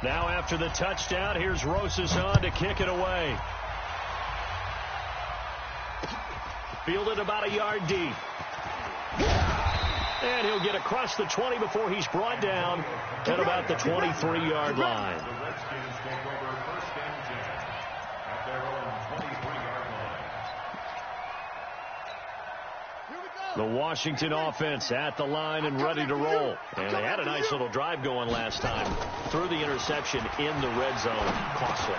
Now after the touchdown, here's Rosas on to kick it away. Fielded about a yard deep. And he'll get across the 20 before he's brought down at about the 23-yard line. The Washington offense at the line and ready to roll. And they had a nice little drive going last time. Threw the interception in the red zone. Costly.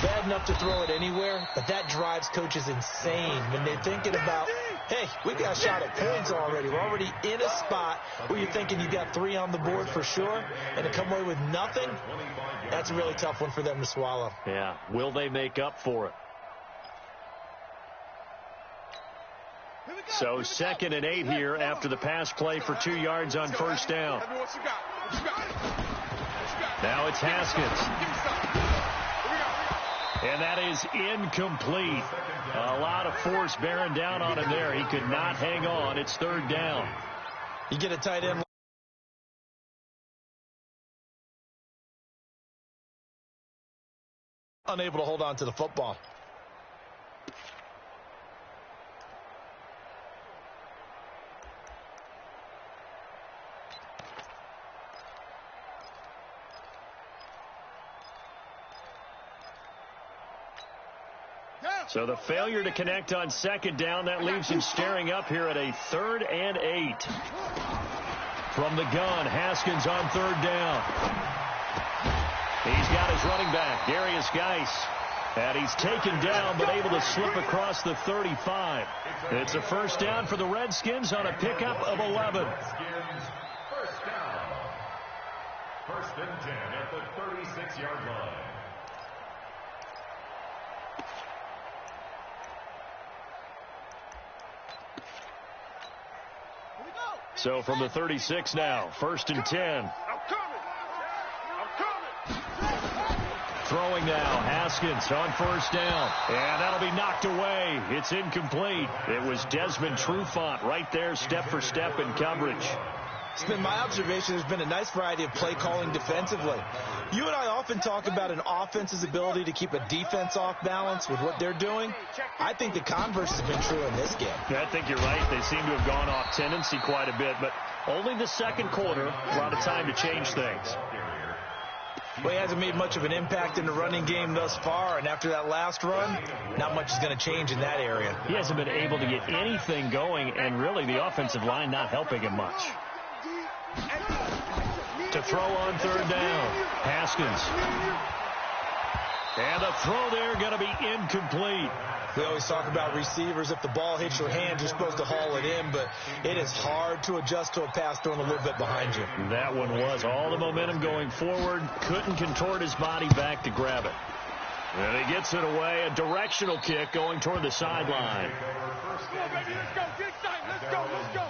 Bad enough to throw it anywhere, but that drives coaches insane when they're thinking about, hey, we got a shot at points already. We're already in a spot where you're thinking you got 3 on the board for sure, and to come away with nothing, that's a really tough one for them to swallow. Yeah, will they make up for it? So 2nd and 8 here after the pass play for 2 yards on first down. Now it's Haskins. And that is incomplete. A lot of force bearing down on him there. He could not hang on. It's 3rd down. You get a tight end unable to hold on to the football. So the failure to connect on 2nd down, that leaves him staring up here at a 3rd and 8. From the gun, Haskins on 3rd down. He's got his running back, Darius Geis. And he's taken down but able to slip across the 35. It's a first down for the Redskins on a pickup of 11. First down. 1st and 10 at the 36-yard line. So from the 36 now, 1st and 10. Throwing now, Haskins on 1st down. And that'll be knocked away. It's incomplete. It was Desmond Trufant right there, step for step in coverage. It's been my observation there's been a nice variety of play calling defensively. You and I often talk about an offense's ability to keep a defense off balance with what they're doing. I think the converse has been true in this game. I think you're right. They seem to have gone off tendency quite a bit, but only the 2nd quarter, a lot of time to change things. Well, he hasn't made much of an impact in the running game thus far, and after that last run, not much is going to change in that area. He hasn't been able to get anything going, and really the offensive line not helping him much. To throw on 3rd down, Haskins. And the throw there going to be incomplete. We always talk about receivers. If the ball hits your hand, you're supposed to haul it in, but it is hard to adjust to a pass thrown a little bit behind you. That one was all the momentum going forward. Couldn't contort his body back to grab it. And he gets it away. A directional kick going toward the sideline. Let's go, baby. Let's go. Get excited. Let's go. Let's go.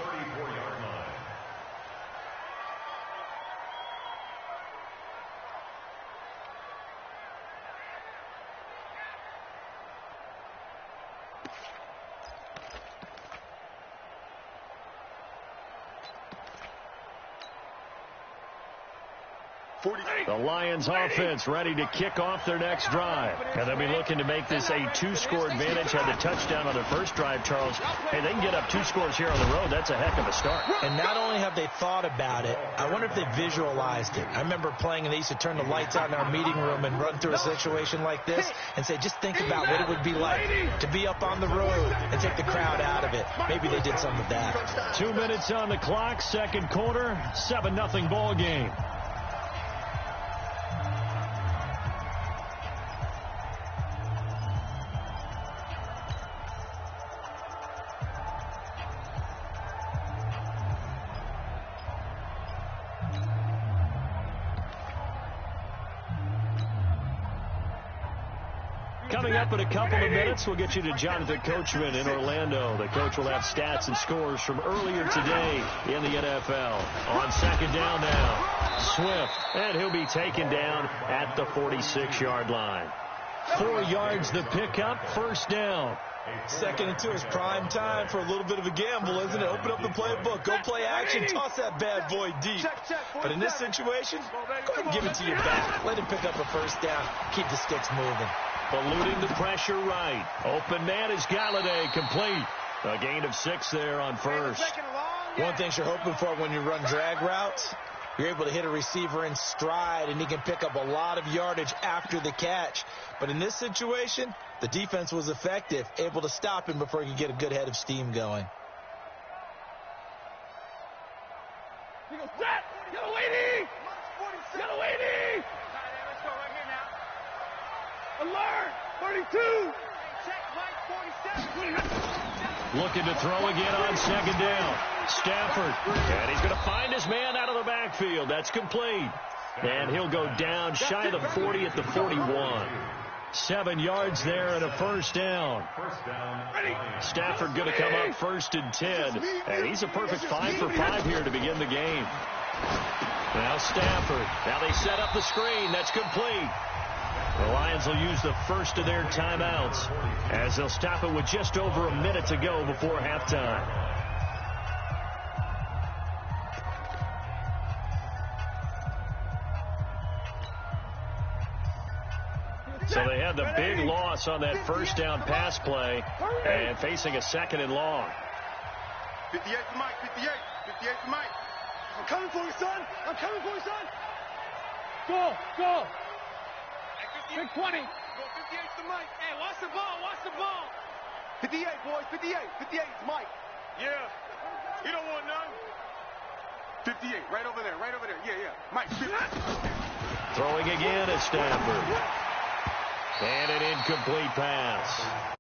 The Lions offense ready to kick off their next drive. And they'll be looking to make this a 2-score advantage. Had the touchdown on their first drive, Charles. Hey, they can get up 2 scores here on the road. That's a heck of a start. And not only have they thought about it, I wonder if they visualized it. I remember playing and they used to turn the lights out in our meeting room and run through a situation like this and say, just think about what it would be like to be up on the road and take the crowd out of it. Maybe they did some of that. 2 minutes on the clock, 2nd quarter, 7-0 ball game. Coming up in a couple of minutes, we'll get you to Jonathan Coachman in Orlando. The coach will have stats and scores from earlier today in the NFL. On 2nd down now, Swift, and he'll be taken down at the 46-yard line. 4 yards the pickup, 1st down. Second and 2 is prime time for a little bit of a gamble, isn't it? Open up the playbook. Go play action. Toss that bad boy deep. But in this situation, go ahead and give it to your back. Let him pick up a first down. Keep the sticks moving. Eluding the pressure right. Open man is Galladay, complete. A gain of 6 there on first. One thing you're hoping for when you run drag routes, you're able to hit a receiver in stride, and he can pick up a lot of yardage after the catch. But in this situation, the defense was effective, able to stop him before he could get a good head of steam going. He goes, set! Yellow 80! Yellow 80! Let's go right here now. Alert! 32! Check, Mike, 47. Looking to throw again on second down. Stafford. And he's going to find his man out of the backfield. That's complete. And he'll go down shy of the 40 at the 41. 7 yards there and a first down. Stafford going to come up first and 10. And he's a perfect 5 for 5 here to begin the game. Now Stafford. Now they set up the screen. That's complete. The Lions will use the first of their timeouts as they'll stop it with just over a minute to go before halftime. So they had the big loss on that first down pass play and facing a second and long. 58 to Mike, 58. 58 to Mike. I'm coming for you, son. I'm coming for you, son. Go, go. Big 20. Go 58 to Mike. Hey, watch the ball, watch the ball. 58, boys, 58. 58 to Mike. Yeah. You don't want none. 58, right over there, right over there. Yeah, yeah. Mike, 50. Throwing again at Stafford. And an incomplete pass.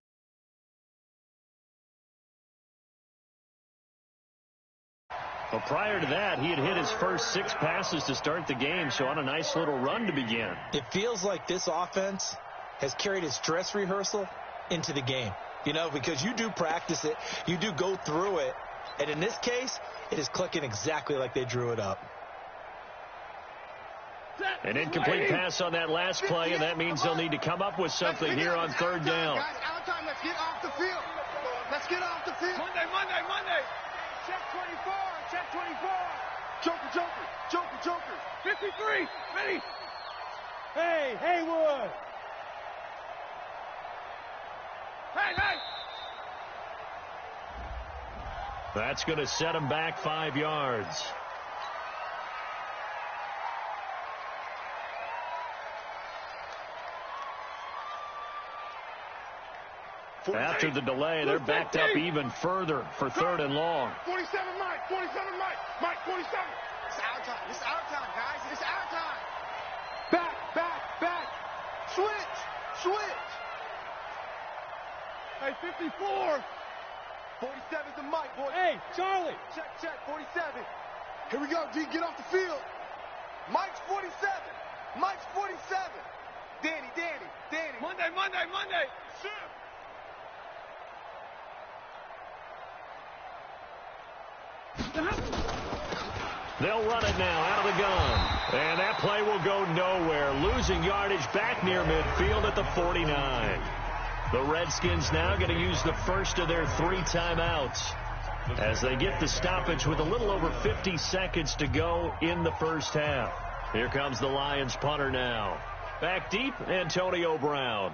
Well, prior to that, he had hit his first 6 passes to start the game, so on a nice little run to begin. It feels like this offense has carried its dress rehearsal into the game. You know, because you do practice it, you do go through it, and in this case, it is clicking exactly like they drew it up. An incomplete pass on that last play, and that means they'll need to come up with something here on third down. Guys, out of time. Let's get off the field. Let's get off the field. Monday, Monday, Monday. Check 24. Check 24. Joker, Joker. Joker, Joker. 53. Ready. Hey, Haywood. Hey, hey. That's going to set him back 5 yards. After the delay, they're backed up even further for third and long. 47 Mike, 47 Mike, Mike 47. It's our time. It's our time, guys. It's our time. Back, back, back. Switch, switch. Hey, 54. 47's the Mike, boy. Hey, Charlie. Check, check, 47. Here we go, D. Get off the field. Mike's 47. Mike's 47. Danny, Danny, Danny. Monday, Monday, Monday. Sir. They'll run it now out of the gun. And that play will go nowhere. Losing yardage back near midfield at the 49. The Redskins now going to use the first of their 3 timeouts as they get the stoppage with a little over 50 seconds to go in the first half. Here comes the Lions punter now. Back deep, Antonio Brown.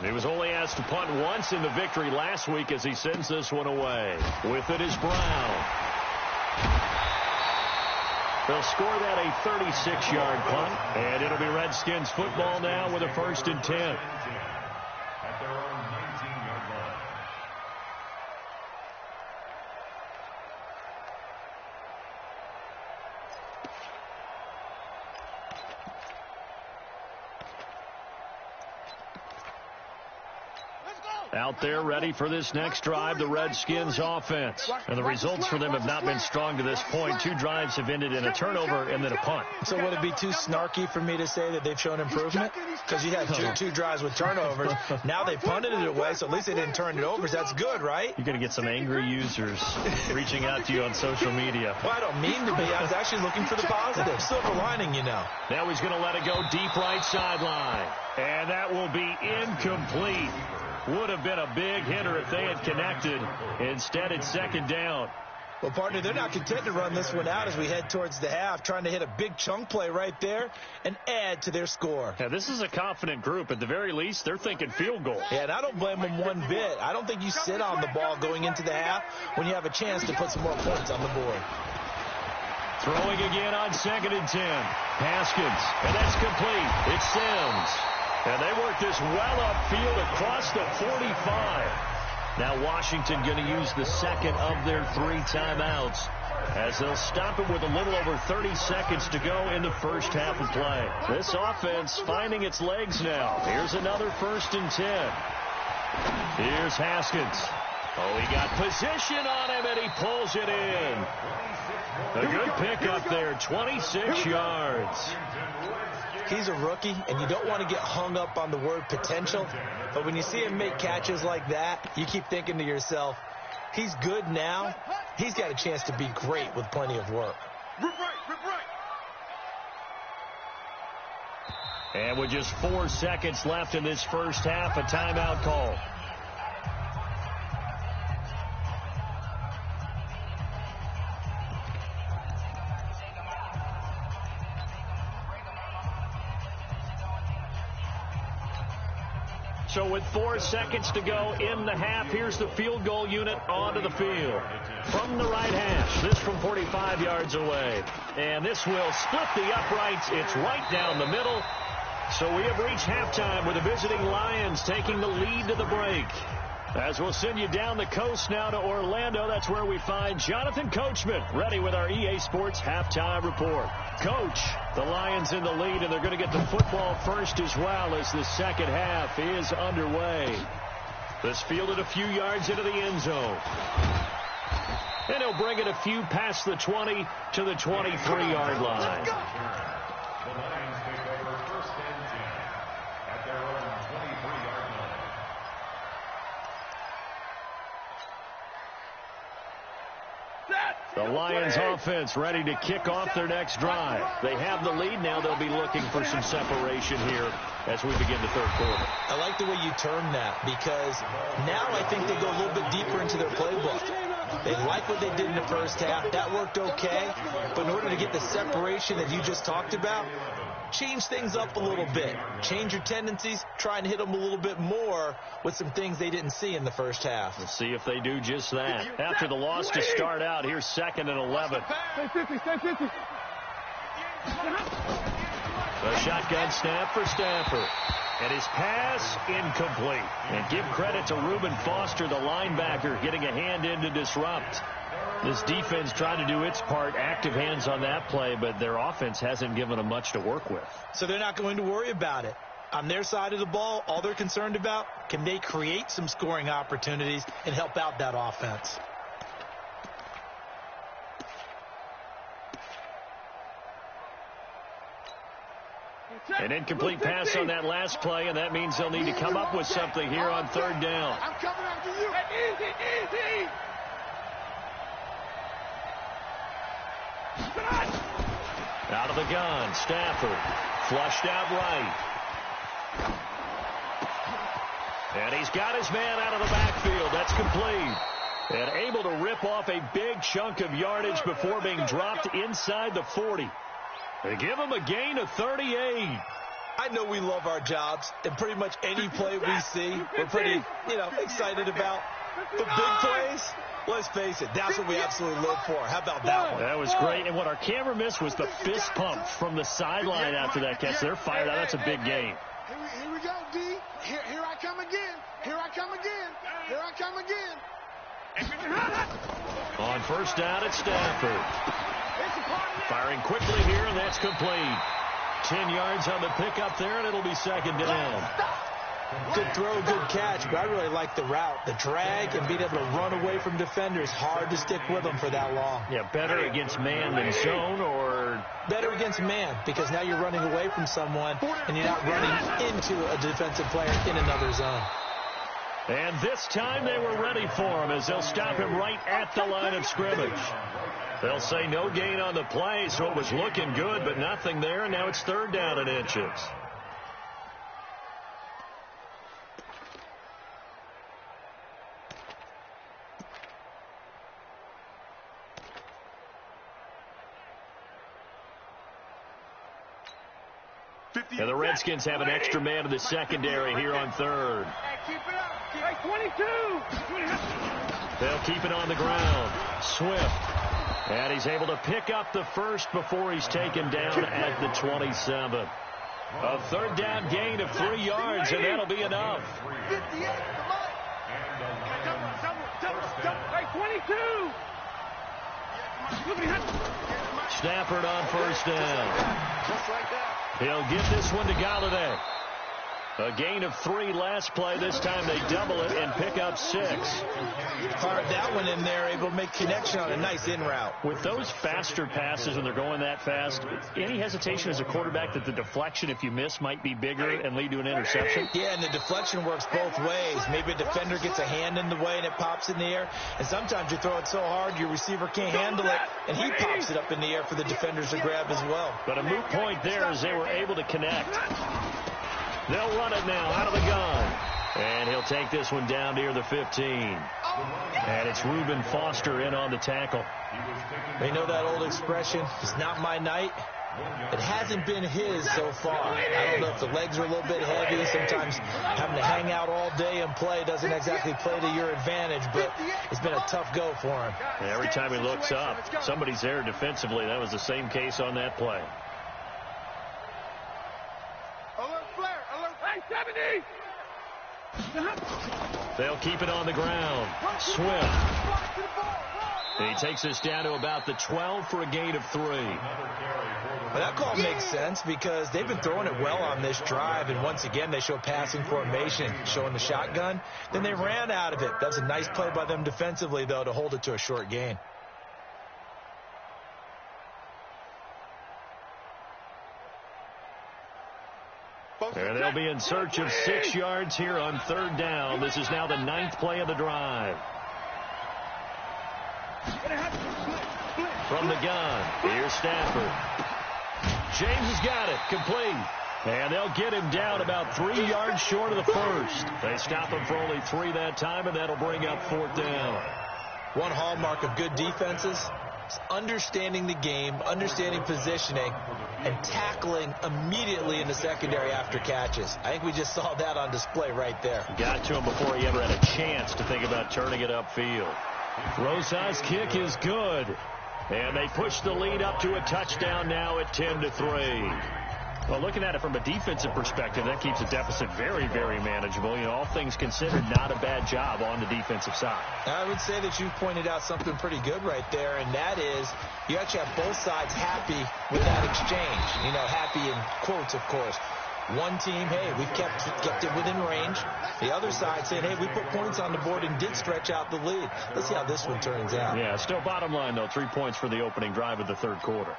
He was only asked to punt once in the victory last week as he sends this one away. With it is Brown. They'll score that a 36-yard punt, and it'll be Redskins football now with a 1st and 10. At their own 19-yard line. Let's go. Out there ready for this next drive, the Redskins offense. And the results for them have not been strong to this point. 2 drives have ended in a turnover and then a punt. So would it be too snarky for me to say that they've shown improvement? Because you had two drives with turnovers. Now they punted it away, so at least they didn't turn it over. That's good, right? You're going to get some angry users reaching out to you on social media. Well, I don't mean to be. I was actually looking for the positive. Silver lining, you know. Now he's going to let it go deep right sideline. And that will be incomplete. Would have been a big hitter if they had connected. Instead, it's second down. Well, partner, they're not content to run this one out as we head towards the half, trying to hit a big chunk play right there and add to their score. Yeah, this is a confident group. At the very least, they're thinking field goal. Yeah, and I don't blame them one bit. I don't think you sit on the ball going into the half when you have a chance to put some more points on the board. Throwing again on 2nd and 10. Haskins, and that's complete. It's Sims. And they work this well upfield across the 45. Now Washington going to use the second of their 3 timeouts as they'll stop it with a little over 30 seconds to go in the first half of play. This offense finding its legs now. Here's another 1st and 10. Here's Haskins. Oh, he got position on him, and he pulls it in. A good pickup there, 26 yards. He's a rookie, and you don't want to get hung up on the word potential. But when you see him make catches like that, you keep thinking to yourself, he's good now. He's got a chance to be great with plenty of work. Rip right. And with just 4 seconds left in this first half, a timeout call. So with 4 seconds to go in the half, here's the field goal unit onto the field. From the right hash, this from 45 yards away. And this will split the uprights. It's right down the middle. So we have reached halftime with the visiting Lions taking the lead to the break. As we'll send you down the coast now to Orlando, that's where we find Jonathan Coachman ready with our EA Sports halftime report. Coach, the Lions in the lead, and they're going to get the football first as well as the second half is underway. This fielded a few yards into the end zone. And he'll bring it a few past the 20 to the 23-yard line. The Lions take over 1st and 10 at their own 23-yard line. The Lions offense ready to kick off their next drive. They have the lead now. They'll be looking for some separation here as we begin the third quarter. I like the way you term that because now I think they go a little bit deeper into their playbook. They like what they did in the first half. That worked okay. But in order to get the separation that you just talked about, change things up a little bit. Change your tendencies. Try and hit them a little bit more with some things they didn't see in the first half. We'll see if they do just that. After the loss to start out, here's 2nd and 11. Stay 50. A shotgun snap for Stafford. And his pass incomplete. And give credit to Reuben Foster, the linebacker, getting a hand in to disrupt. This defense tried to do its part, active hands on that play, but their offense hasn't given them much to work with. So they're not going to worry about it. On their side of the ball, all they're concerned about, can they create some scoring opportunities and help out that offense? An incomplete pass on that last play, and that means they'll need to come up with something here on 3rd down. I'm coming after you. Easy. Out of the gun, Stafford. Flushed out right. And he's got his man out of the backfield. That's complete. And able to rip off a big chunk of yardage before being dropped inside the 40. They give him a gain of 38. I know we love our jobs, and pretty much any play we see, we're pretty, excited about. But big plays, let's face it, that's what we absolutely live for. How about that one? That was great. And what our camera missed was the fist pump from the sideline after that catch. They're fired out. That's a big gain. Here we go, D. Here I come again. On 1st down, it's Stafford. Firing quickly here, and that's complete. 10 yards on the pickup there, and it'll be 2nd down. Good throw, good catch, but I really like the route. The drag and being able to run away from defenders, hard to stick with them for that long. Yeah, better against man than zone, or? Better against man, because now you're running away from someone and you're not running into a defensive player in another zone. And this time they were ready for him as they'll stop him right at the line of scrimmage. They'll say no gain on the play, so it was looking good, but nothing there, and now it's 3rd down and inches. And the Redskins have an extra man in the secondary here on 3rd. Hey, keep it up. Hey, 22. They'll keep it on the ground. Swift. And he's able to pick up the first before he's taken down at the 27. A 3rd down gain of 3 yards, and that'll be enough. 58, come on. Hey, 22. Stafford on 1st down. Just like that. He'll give this one to Galladay. A gain of 3 last play. This time they double it and pick up 6. Fired that one in there, able to make connection on a nice in route. With those faster passes and they're going that fast, any hesitation as a quarterback that the deflection, if you miss, might be bigger and lead to an interception? Yeah, and the deflection works both ways. Maybe a defender gets a hand in the way and it pops in the air. And sometimes you throw it so hard your receiver can't handle it, and he pops it up in the air for the defenders to grab as well. But a moot point there as they were able to connect. They'll run it now out of the gun. And he'll take this one down near the 15. And it's Reuben Foster in on the tackle. They know that old expression, it's not my night. It hasn't been his so far. I don't know if the legs are a little bit heavy. Sometimes having to hang out all day and play doesn't exactly play to your advantage, but it's been a tough go for him. And every time he looks up, somebody's there defensively. That was the same case on that play. Alert flare, alert. Hey, 70. They'll keep it on the ground. Swift. He takes us down to about the 12 for a gain of 3. Well, that call makes sense because they've been throwing it well on this drive, and once again they show passing formation, showing the shotgun. Then they ran out of it. That's a nice play by them defensively, though, to hold it to a short gain. And they'll be in search of 6 yards here on 3rd down. This is now the 9th play of the drive. From the gun, here's Stafford. James has got it, complete. And they'll get him down about 3 yards short of the first. They stop him for only 3 that time, and that'll bring up 4th down. One hallmark of good defenses is understanding the game, understanding positioning, and tackling immediately in the secondary after catches. I think we just saw that on display right there. Got to him before he ever had a chance to think about turning it upfield. Rosa's kick is good. And they push the lead up to a touchdown now at 10-3. Well, looking at it from a defensive perspective, that keeps the deficit very, very manageable. You know, all things considered, not a bad job on the defensive side. I would say that you pointed out something pretty good right there, and that is you actually have both sides happy with that exchange. You know, happy in quotes, of course. One team, hey, we've kept it within range. The other side saying, hey, we put points on the board and did stretch out the lead. Let's see how this one turns out. Yeah, still bottom line, though, 3 points for the opening drive of the 3rd quarter.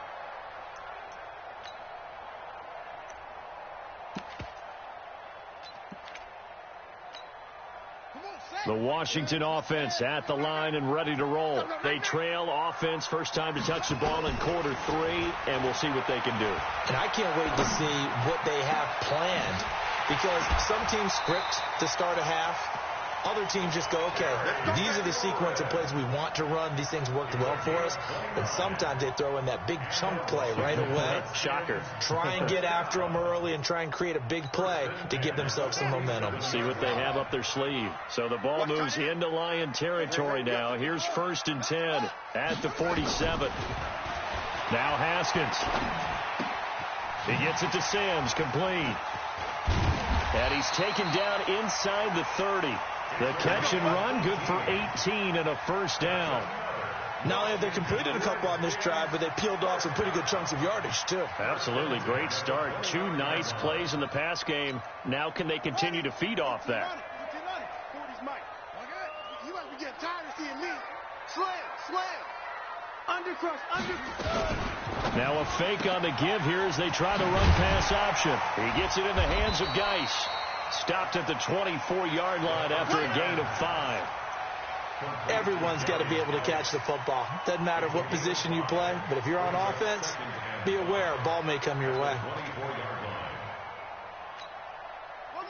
The Washington offense at the line and ready to roll. They trail offense, first time to touch the ball in quarter 3, and we'll see what they can do. And I can't wait to see what they have planned, because some teams script to start a half. Other teams just go, okay, these are the sequence of plays we want to run. These things worked well for us. And sometimes they throw in that big chunk play right away. Shocker. Try and get after them early and try and create a big play to give themselves some momentum. See what they have up their sleeve. So the ball moves into Lion territory now. Here's 1st and 10 at the 47. Now Haskins. He gets it to Sims, complete. And he's taken down inside the 30. The catch and run, good for 18 and a 1st down. Not only have they completed a couple on this drive, but they peeled off some pretty good chunks of yardage, too. Absolutely. Great start. 2 nice plays in the pass game. Now can they continue to feed off that? You must be getting tired of seeing me. Slam. Undercrush. Now a fake on the give here as they try the run-pass option. He gets it in the hands of Geis. Stopped at the 24-yard line after a gain of 5. Everyone's got to be able to catch the football. Doesn't matter what position you play, but if you're on offense, be aware a ball may come your way.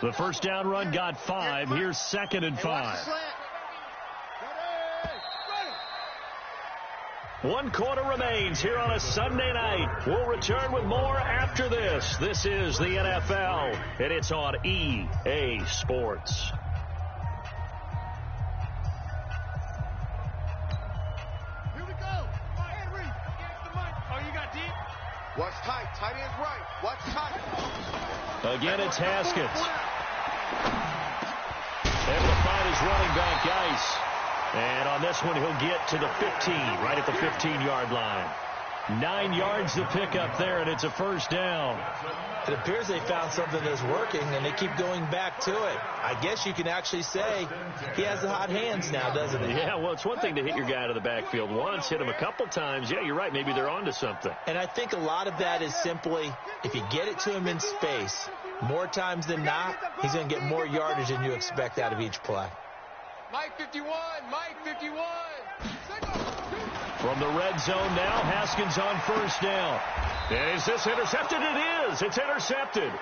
The first down run got 5. Here's 2nd and 5. 1 quarter remains here on a Sunday night. We'll return with more after this. This is the NFL, and it's on EA Sports. Here we go. Henry. Oh, you got deep? Watch tight. Tight end's right. Watch tight. Again, it's Haskins. Able to find his running back, Geis. And on this one, he'll get to the 15, right at the 15-yard line. 9 yards to pick up there, and it's a first down. It appears they found something that's working, and they keep going back to it. I guess you can actually say he has the hot hands now, doesn't he? Yeah, well, it's one thing to hit your guy out of the backfield once, hit him a couple times. Yeah, you're right. Maybe they're onto something. And I think a lot of that is simply if you get it to him in space, more times than not, he's going to get more yardage than you expect out of each play. Mike 51. Mike 51. From the red zone now, Haskins on first down. And is this intercepted? It is. It's intercepted.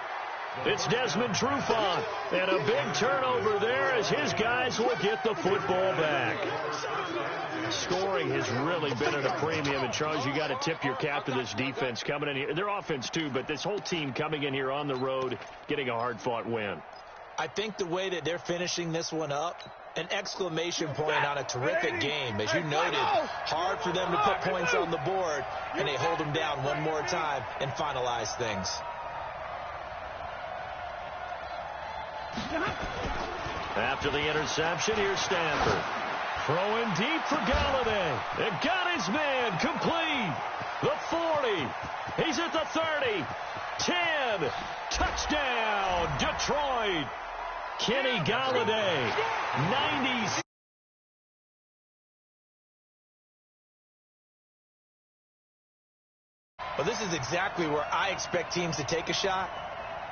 It's Desmond Trufant. And a big turnover there as his guys will get the football back. Scoring has really been at a premium. And, Charles, you got to tip your cap to this defense coming in here. Their offense, too, but this whole team coming in here on the road, getting a hard-fought win. I think the way that they're finishing this one up, an exclamation point on a terrific game. As you noted, hard for them to put points on the board, and they hold them down one more time and finalize things. After the interception, here's Stanford. Throwing deep for Galladay. It got his man complete. The 40. He's at the 30. 10. Touchdown, Detroit. Kenny Galladay, 90. Well, this is exactly where I expect teams to take a shot.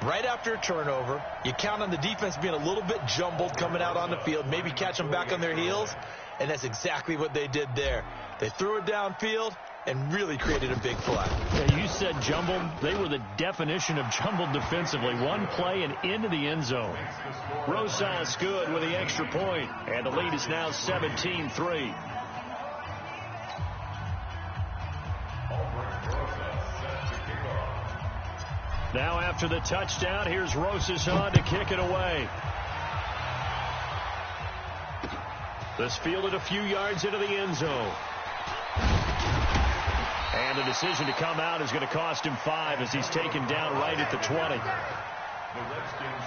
Right after a turnover, you count on the defense being a little bit jumbled coming out on the field, maybe catch them back on their heels, and that's exactly what they did there. They threw it downfield and really created a big play. Yeah, you said jumbled. They were the definition of jumbled defensively. One play and into the end zone. Rosas good with the extra point, and the lead is now 17-3. Now after the touchdown, here's Rosas on to kick it away. This fielded a few yards into the end zone. And the decision to come out is going to cost him 5 as he's taken down right at the 20. The Redskins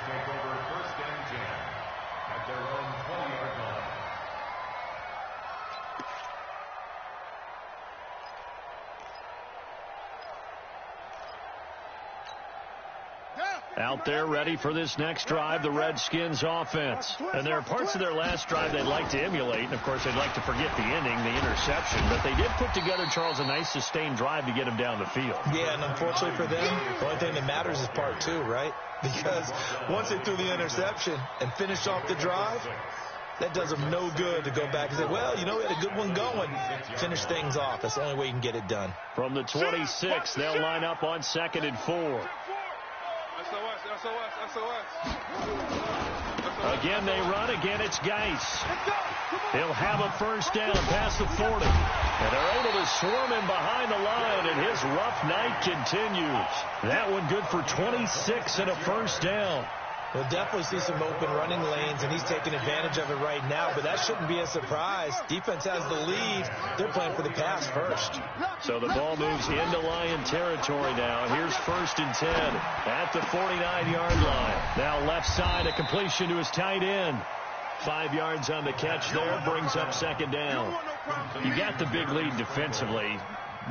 take over 1st and 10 at their own 20-yard line. Out there ready for this next drive, the Redskins offense. And there are parts of their last drive they'd like to emulate. And, of course, they'd like to forget the ending, the interception. But they did put together, Charles, a nice sustained drive to get him down the field. Yeah, and unfortunately for them, the only thing that matters is part 2, right? Because once they threw the interception and finished off the drive, that does them no good to go back and say, well, you know, we had a good one going. Finish things off. That's the only way you can get it done. From the 26, they'll line up on 2nd and 4. SOS. Again, they run. Again, it's Geis. He'll have a first down past the 40. And they're able to swarm him behind the line, and his rough night continues. That one good for 26 and a first down. We'll definitely see some open running lanes, and he's taking advantage of it right now, but that shouldn't be a surprise. Defense has the lead. They're playing for the pass first. So the ball moves into Lion territory now. Here's 1st and 10 at the 49-yard line. Now left side, a completion to his tight end. 5 yards on the catch there, brings up 2nd down. You got the big lead defensively,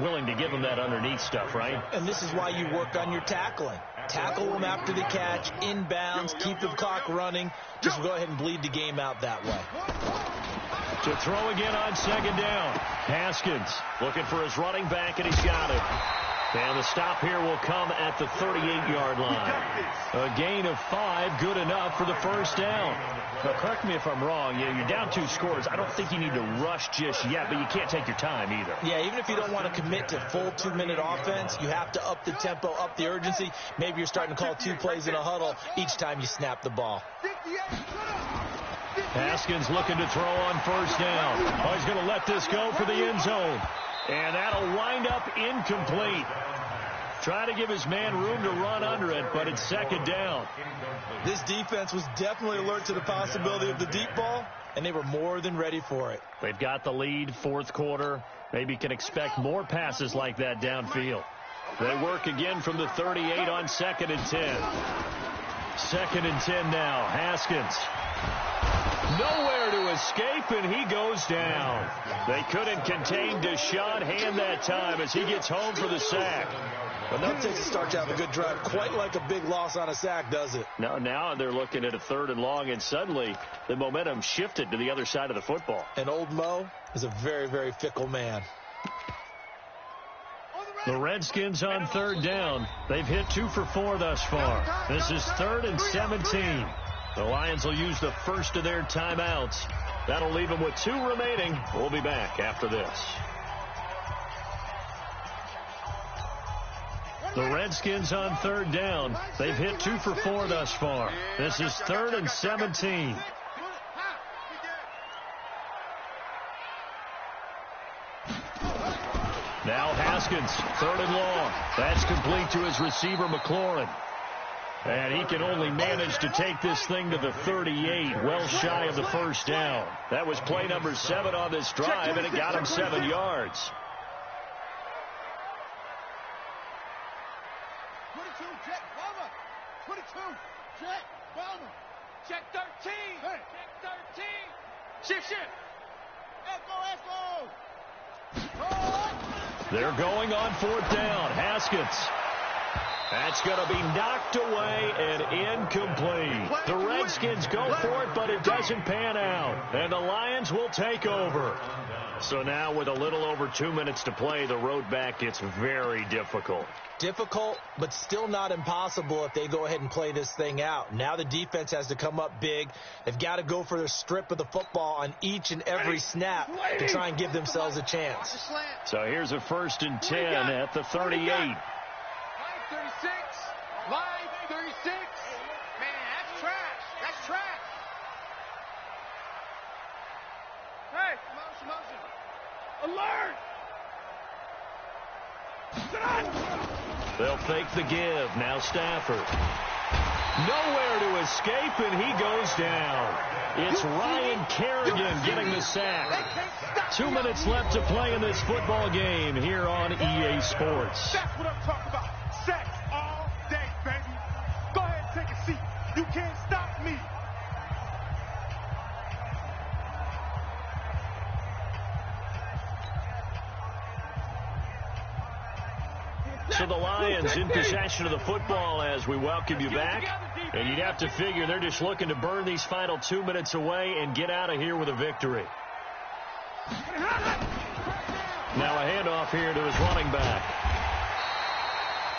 willing to give them that underneath stuff, right? And this is why you work on your tackling. Tackle them after the catch, inbounds, keep the clock running. Just go ahead and bleed the game out that way. To throw again on second down. Haskins looking for his running back, and he's got it. And the stop here will come at the 38-yard line. A gain of 5, good enough for the first down. Now, correct me if I'm wrong. You're down 2 scores. I don't think you need to rush just yet, but you can't take your time either. Yeah, even if you don't want to commit to full 2-minute offense, you have to up the tempo, up the urgency. Maybe you're starting to call 2 plays in a huddle each time you snap the ball. Haskins looking to throw on first down. Oh, he's going to let this go for the end zone. And that'll wind up incomplete. Trying to give his man room to run under it, but it's second down. This defense was definitely alert to the possibility of the deep ball, and they were more than ready for it. They've got the lead, fourth quarter. Maybe can expect more passes like that downfield. They work again from the 38 on 2nd and 10. 2nd and 10 now. Haskins. Nowhere to escape, and he goes down. They couldn't contain Deshaun Hand that time as he gets home for the sack. But nothing takes a start to have a good drive quite like a big loss on a sack, does it? Now they're looking at a 3rd and long, and suddenly the momentum shifted to the other side of the football. And old Mo is a very, very fickle man. The Redskins on 3rd down. They've hit 2 for 4 thus far. This is 3rd and 17. The Lions will use the first of their timeouts. That'll leave them with 2 remaining. We'll be back after this. The Redskins on 3rd down. They've hit 2 for 4 thus far. This is 3rd and 17. Now Haskins, 3rd and long. That's complete to his receiver, McLaurin. And he can only manage to take this thing to the 38, well shy of the first down. That was play number 7 on this drive, and it got him 7 yards. 22, check, Bama. 22, check, Bama. Check 13. Hey. Check 13. Shift. Echo. They're going on 4th down. Haskins. That's going to be knocked away and incomplete. The Redskins go for it, but it doesn't pan out. And the Lions will take over. So now with a little over 2 minutes to play, the road back gets very difficult. Difficult, but still not impossible if they go ahead and play this thing out. Now the defense has to come up big. They've got to go for their strip of the football on each and every snap to try and give themselves a chance. So here's a 1st and 10 at the 38. Line 36. Line 36. Man, that's trash. That's trash. Hey, motion. Alert! They'll fake the give. Now Stafford. Nowhere to escape, and he goes down. It's Ryan Kerrigan getting the sack. 2 minutes left to play in this football game here on EA Sports. That's what I'm talking about. Sacks all day, baby. Go ahead and take a seat. You can't stop me. So the Lions in possession of the football as we welcome you back. And you'd have to figure they're just looking to burn these final 2 minutes away and get out of here with a victory. Now a handoff here to his running back.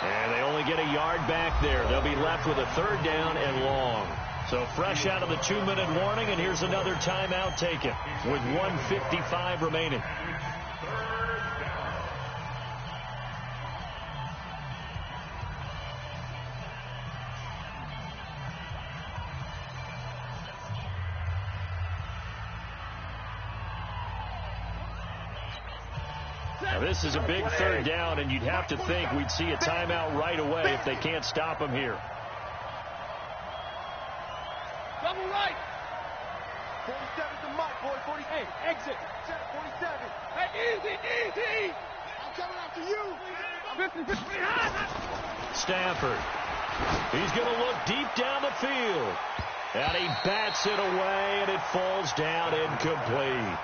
And they only get a yard back there. They'll be left with a 3rd down and long. So fresh out of the 2-minute warning, and here's another timeout taken with 1:55 remaining. Now this is a big 3rd down, and you'd have to think we'd see a timeout right away if they can't stop him here. Double right. 47's the mark, boy. 48. Exit. Check 47. Hey, easy. I'm coming after you. Stafford. He's going to look deep down the field. And he bats it away, and it falls down incomplete.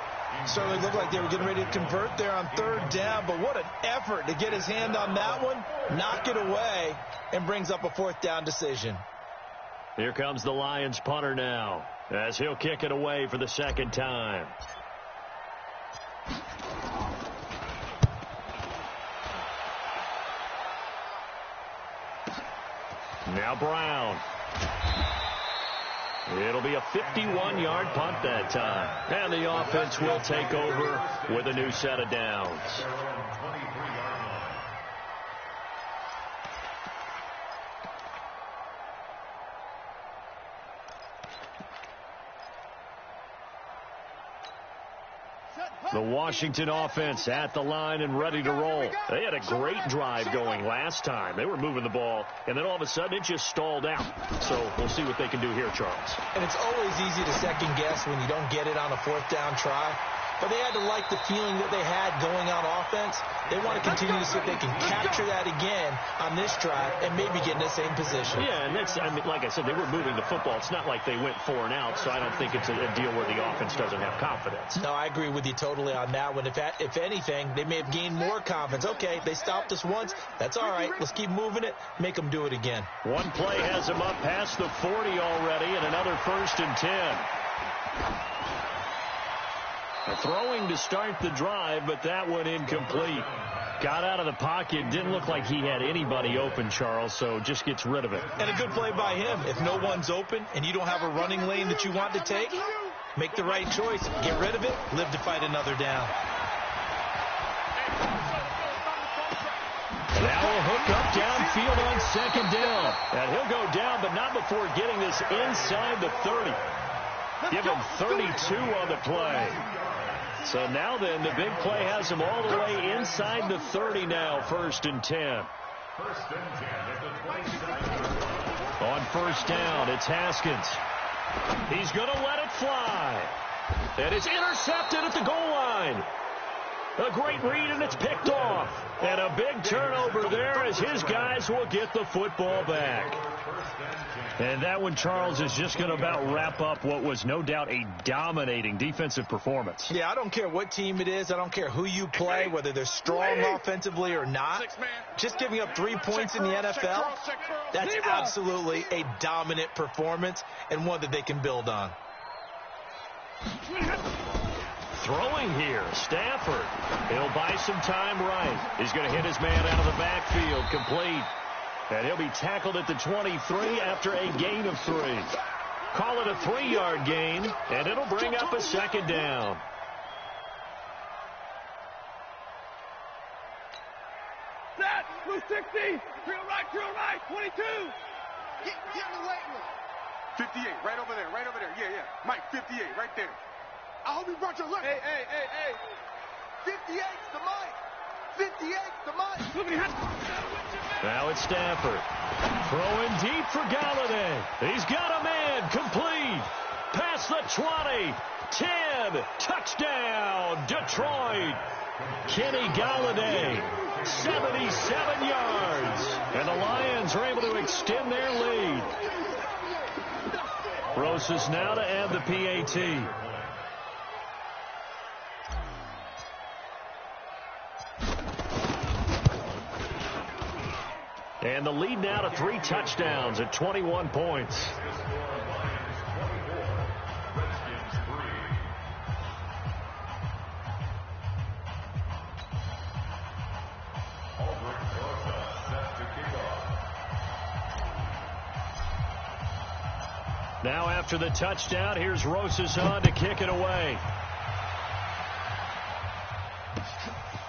Certainly looked like they were getting ready to convert there on third down, but what an effort to get his hand on that one, knock it away, and brings up a fourth down decision. Here comes the Lions punter now, as he'll kick it away for the second time. Now Brown. It'll be a 51-yard punt that time. And the offense will take over with a new set of downs. The Washington offense at the line and ready to roll. They had a great drive going last time. They were moving the ball, and then all of a sudden it just stalled out. So we'll see what they can do here, Charles. And it's always easy to second guess when you don't get it on a fourth down try. But they had to like the feeling that they had going on offense. They want to continue to see if they can capture that again on this drive and maybe get in the same position. Yeah, and that's, I mean, like I said, they were moving the football. It's not like they went 4 and out, so I don't think it's a deal where the offense doesn't have confidence. No, I agree with you totally on that one. If anything, they may have gained more confidence. Okay, they stopped us once. That's all right. Let's keep moving it. Make them do it again. One play has them up past the 40 already, and another 1st and 10. Throwing to start the drive, but that one incomplete. Got out of the pocket. Didn't look like he had anybody open, Charles, so just gets rid of it. And a good play by him. If no one's open and you don't have a running lane that you want to take, make the right choice. Get rid of it. Live to fight another down. Now a hook up downfield on second down. And he'll go down, but not before getting this inside the 30. Give him 32 on the play. So now then, the big play has him all the way inside the 30 now, 1st and 10. 1st and 10 at the 27. On 1st down, it's Haskins. He's going to let it fly. And it's intercepted at the goal line. A great read, and it's picked off. And a big turnover there as his guys will get the football back. And that one, Charles, is just going to about wrap up what was no doubt a dominating defensive performance. Yeah, I don't care what team it is. I don't care who you play, whether they're strong offensively or not. Just giving up 3 points in the NFL, that's absolutely a dominant performance and one that they can build on. Throwing here, Stafford. He'll buy some time right. He's going to hit his man out of the backfield, complete. And he'll be tackled at the 23 after a gain of 3. Call it a 3-yard gain, and it'll bring up a second down. Set, blue 60, drill right, 22. Get in the late one. 58, right over there, yeah. Mike, 58, right there. I hope you brought your left. Hey. 58's the Mike. 58's the Mike. Now it's Stafford. Throwing deep for Galladay. He's got a man, complete. Past the 20. 10. Touchdown, Detroit. Kenny Galladay, 77 yards. And the Lions are able to extend their lead. Rosas now to add the PAT. And the lead now to 3 touchdowns at 21 points. Now after the touchdown, here's Rosas on to kick it away.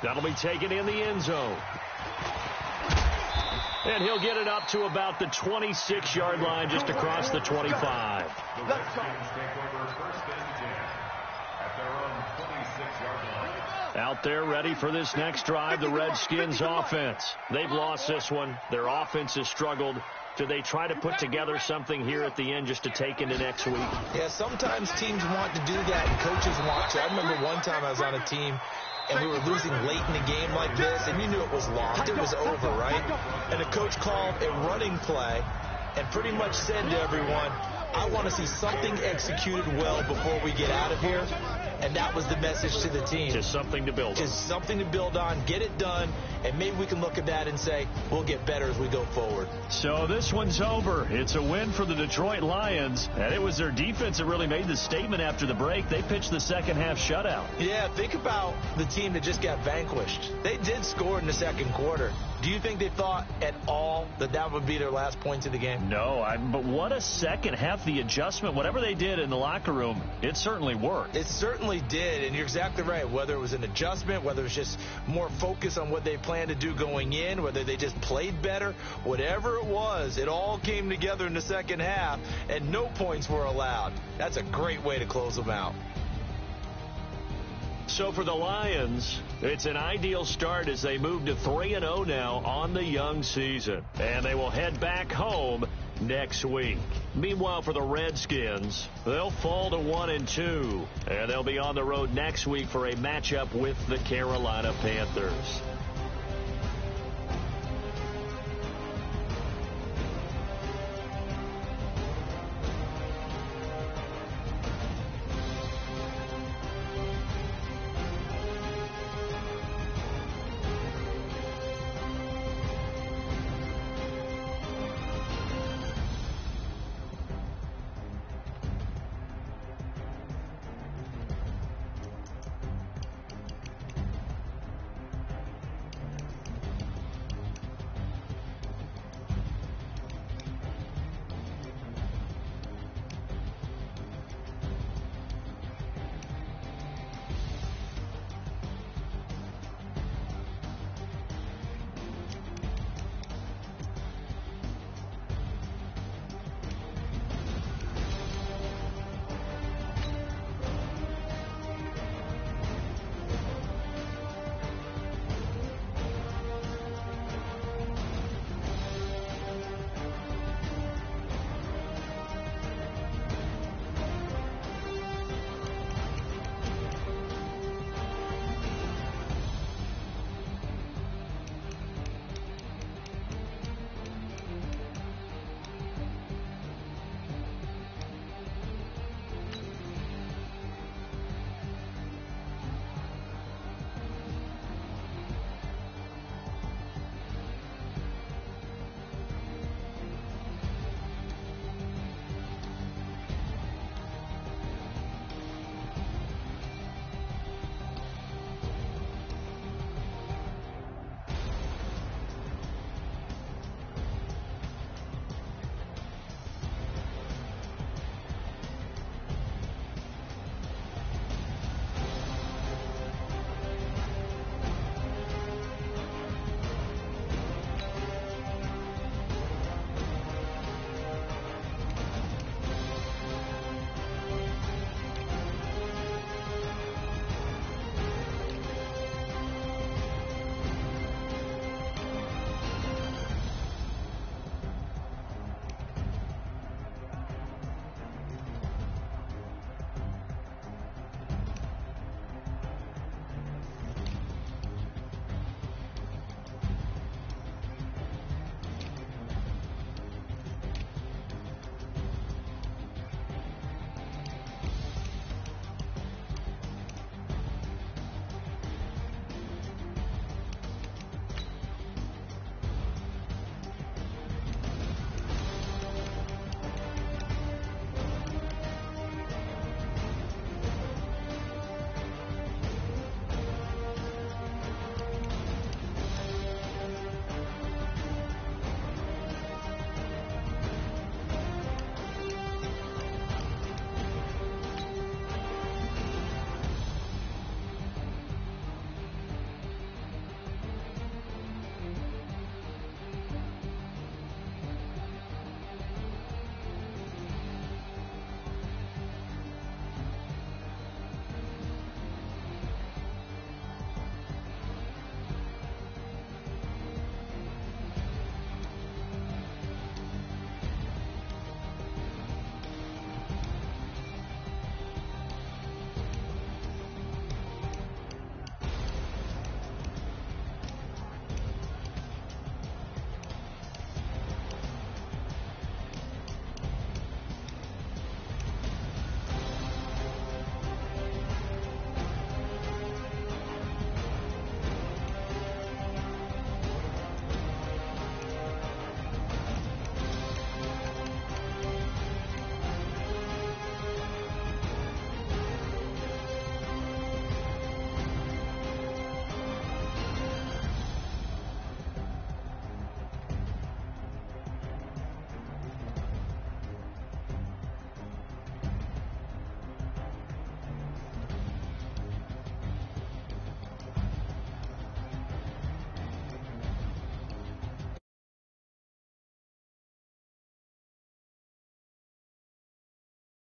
That'll be taken in the end zone. And he'll get it up to about the 26-yard line, just across the 25. Out there ready for this next drive, the Redskins offense. They've lost this one. Their offense has struggled. Do they try to put together something here at the end just to take into next week? Yeah, sometimes teams want to do that and coaches want to. I remember one time I was on a team and we were losing late in the game like this, and you knew it was lost. It was over, right? And the coach called a running play and pretty much said to everyone, I want to see something executed well before we get out of here. and that was the message to the team. Just something to build on. Just something to build on, get it done, and maybe we can look at that and say, we'll get better as we go forward. So this one's over. It's a win for the Detroit Lions, and it was their defense that really made the statement after the break. They pitched the second half shutout. Yeah, think about the team that just got vanquished. They did score in the second quarter. Do you think they thought at all that that would be their last points of the game? No, but what a second half. The adjustment, whatever they did in the locker room, it certainly worked. It certainly did, and you're exactly right. Whether it was an adjustment, whether it was just more focus on what they planned to do going in, whether they just played better, whatever it was, it all came together in the second half, and no points were allowed. That's a great way to close them out. So for the Lions, it's an ideal start as they move to 3-0 now on the young season. And they will head back home next week. Meanwhile, for the Redskins, they'll fall to 1-2. And they'll be on the road next week for a matchup with the Carolina Panthers.